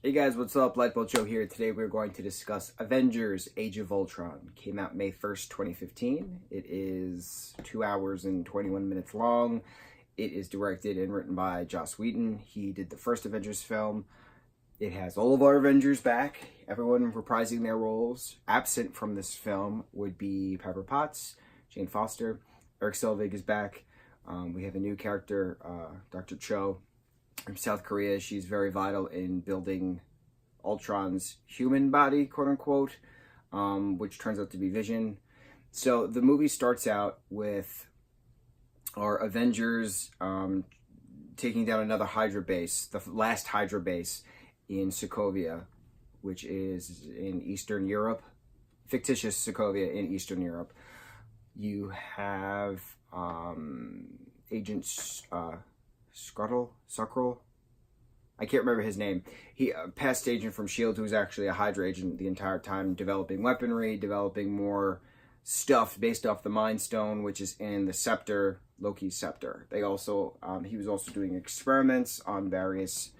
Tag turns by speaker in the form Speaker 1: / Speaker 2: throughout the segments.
Speaker 1: Hey guys, what's up? Lightboltjoe here. Today we're going to discuss Avengers Age of Ultron. Came out May 1st, 2015. It is 2 hours and 21 minutes long. It is directed and written by Joss Whedon. He did the first Avengers film. It has all of our Avengers back, everyone reprising their roles. Absent from this film would be Pepper Potts, Jane Foster. Eric Selvig is back. We have a new character, Dr. Cho, from South Korea. She's very vital in building Ultron's human body, quote unquote, which turns out to be Vision. So the movie starts out with our Avengers taking down another Hydra base, the last Hydra base in Sokovia, which is in Eastern Europe, fictitious Sokovia in Eastern Europe. You have Agent Suckrell. I can't remember his name. He past agent from S.H.I.E.L.D. who was actually a Hydra agent the entire time, developing weaponry, developing more stuff based off the Mind Stone, which is in the scepter, Loki's scepter. They also, he was also doing experiments on various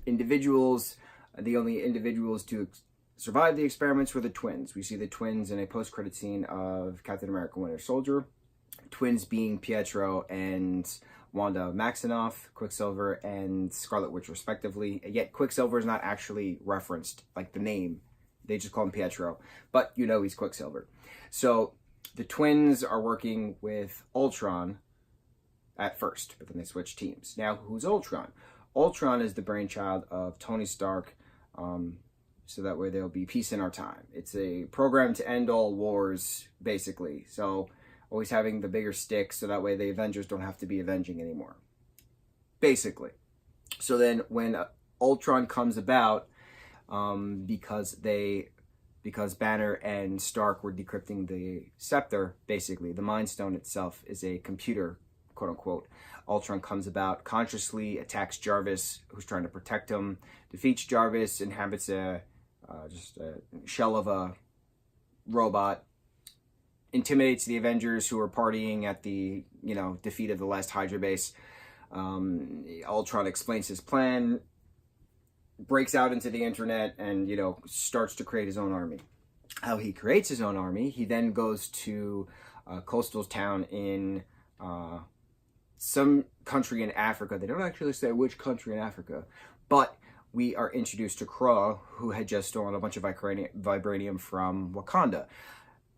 Speaker 1: individuals. The only individuals to survive the experiments were the twins. We see the twins in a post-credit scene of Captain America Winter Soldier. Twins being Pietro and Wanda Maximoff, Quicksilver, and Scarlet Witch, respectively. Yet Quicksilver is not actually referenced, like the name. They just call him Pietro, but you know he's Quicksilver. So the twins are working with Ultron at first, but then they switch teams. Now, who's Ultron? Ultron is the brainchild of Tony Stark, so that way there'll be peace in our time. It's a program to end all wars, basically. So always having the bigger stick, so that way the Avengers don't have to be avenging anymore, basically. So then when Ultron comes about, because Banner and Stark were decrypting the scepter, basically the Mind Stone itself is a computer, quote unquote. Ultron comes about, consciously attacks Jarvis, who's trying to protect him, defeats Jarvis, inhabits just a shell of a robot, intimidates the Avengers who are partying at the, defeat of the last Hydra base. Ultron explains his plan, breaks out into the internet, and, starts to create his own army. How he creates his own army, he then goes to a coastal town in some country in Africa. They don't actually say which country in Africa, but we are introduced to Krog, who had just stolen a bunch of vibranium from Wakanda.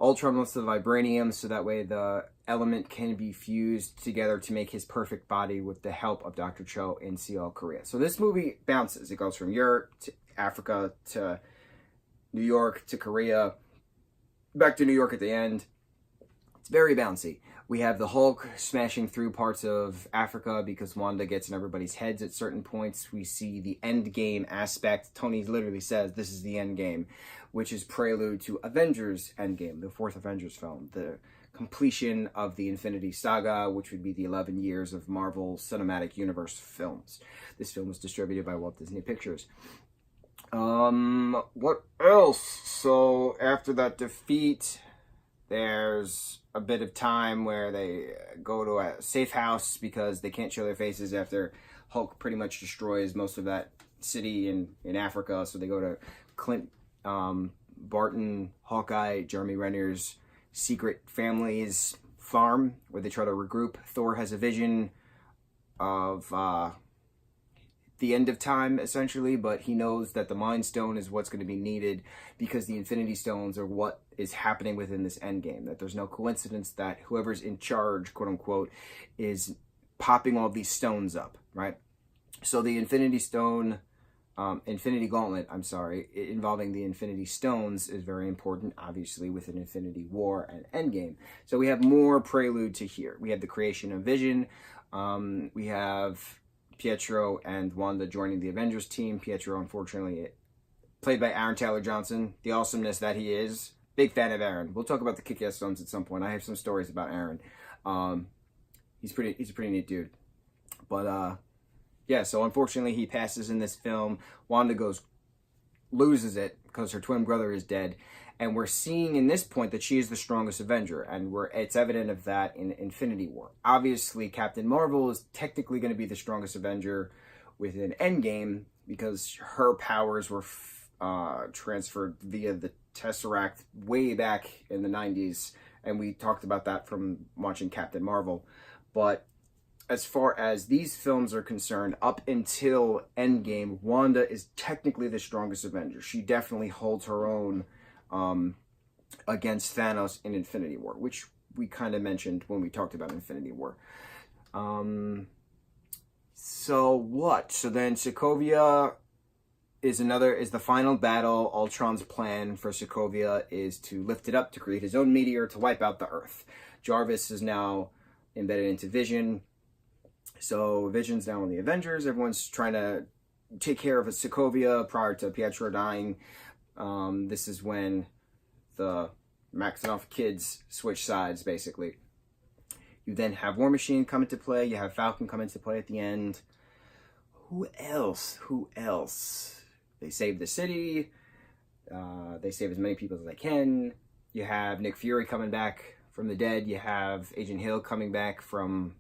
Speaker 1: Ultron wants the vibranium so that way the element can be fused together to make his perfect body with the help of Dr. Cho in Seoul, Korea. So this movie bounces. It goes from Europe to Africa to New York to Korea, back to New York at the end. It's very bouncy. We have the Hulk smashing through parts of Africa because Wanda gets in everybody's heads at certain points. We see the end game aspect. Tony literally says this is the end game, which is prelude to Avengers Endgame, the fourth Avengers film, the completion of the Infinity Saga, which would be the 11 years of Marvel Cinematic Universe films. This film was distributed by Walt Disney Pictures. What else? So after that defeat, there's a bit of time where they go to a safe house because they can't show their faces after Hulk pretty much destroys most of that city in Africa. So they go to Clint Barton, Hawkeye, Jeremy Renner's secret family's farm where they try to regroup. Thor has a vision of the end of time, essentially, but he knows that the Mind Stone is what's going to be needed because the Infinity Stones are what is happening within this endgame, that there's no coincidence that whoever's in charge, quote unquote, is popping all these stones up, right? So the Infinity Gauntlet, involving the Infinity Stones is very important, obviously, with an Infinity War and Endgame. So we have more prelude to here. We have the creation of Vision. We have Pietro and Wanda joining the Avengers team. Pietro, unfortunately, played by Aaron Taylor Johnson. The awesomeness that he is. Big fan of Aaron. We'll talk about the Kick-Ass films at some point. I have some stories about Aaron. He's a pretty neat dude. But yeah, so unfortunately he passes in this film. Wanda loses it because her twin brother is dead. And we're seeing in this point that she is the strongest Avenger, and it's evident of that in Infinity War. Obviously, Captain Marvel is technically going to be the strongest Avenger within Endgame, because her powers were transferred via the Tesseract way back in the 90s, and we talked about that from watching Captain Marvel. But as far as these films are concerned, up until Endgame, Wanda is technically the strongest Avenger. She definitely holds her own against Thanos in Infinity War, which we kind of mentioned when we talked about Infinity War. So what? So then Sokovia is the final battle. Ultron's plan for Sokovia is to lift it up to create his own meteor to wipe out the Earth. Jarvis is now embedded into Vision. So Vision's now in the Avengers. Everyone's trying to take care of Sokovia prior to Pietro dying. This is when the Maximoff kids switch sides, basically. You then have War Machine come into play. You have Falcon come into play at the end. Who else? They save the city. They save as many people as they can. You have Nick Fury coming back from the dead. You have Agent Hill coming back from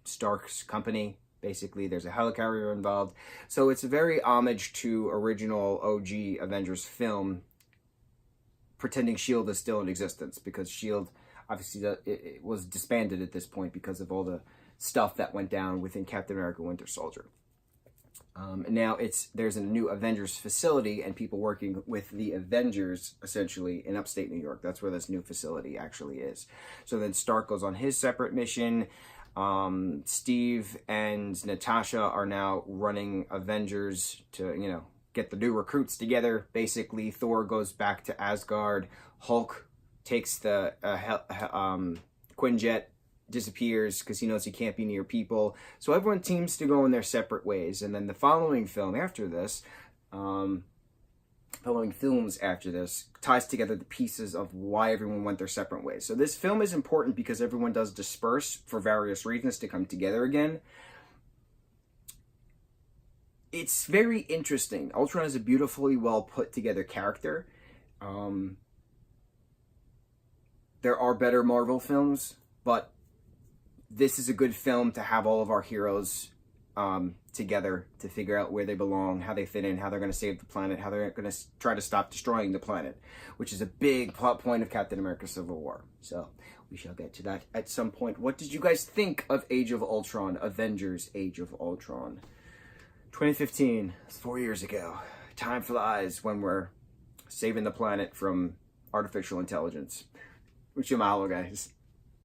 Speaker 1: Stark's company. Basically, there's a helicarrier involved. So it's a very homage to original OG Avengers film, pretending S.H.I.E.L.D. is still in existence, because S.H.I.E.L.D. obviously it was disbanded at this point because of all the stuff that went down within Captain America Winter Soldier. Now there's a new Avengers facility and people working with the Avengers essentially in upstate New York. That's where this new facility actually is. So then Stark goes on his separate mission. Steve and Natasha are now running Avengers to, get the new recruits together. Basically, Thor goes back to Asgard. Hulk takes the Quinjet, disappears because he knows he can't be near people. So everyone seems to go in their separate ways. And then the following film after this, ties together the pieces of why everyone went their separate ways. So this film is important because everyone does disperse for various reasons to come together again. It's very interesting. Ultron is a beautifully well put together character. There are better Marvel films, but this is a good film to have all of our heroes together to figure out where they belong, how they fit in, how they're going to save the planet, how they're going to try to stop destroying the planet, which is a big plot point of Captain America Civil War. So we shall get to that at some point. What did you guys think of Age of Ultron, Avengers Age of Ultron? 2015, it's 4 years ago. Time flies when we're saving the planet from artificial intelligence. Mucho mahalo, guys.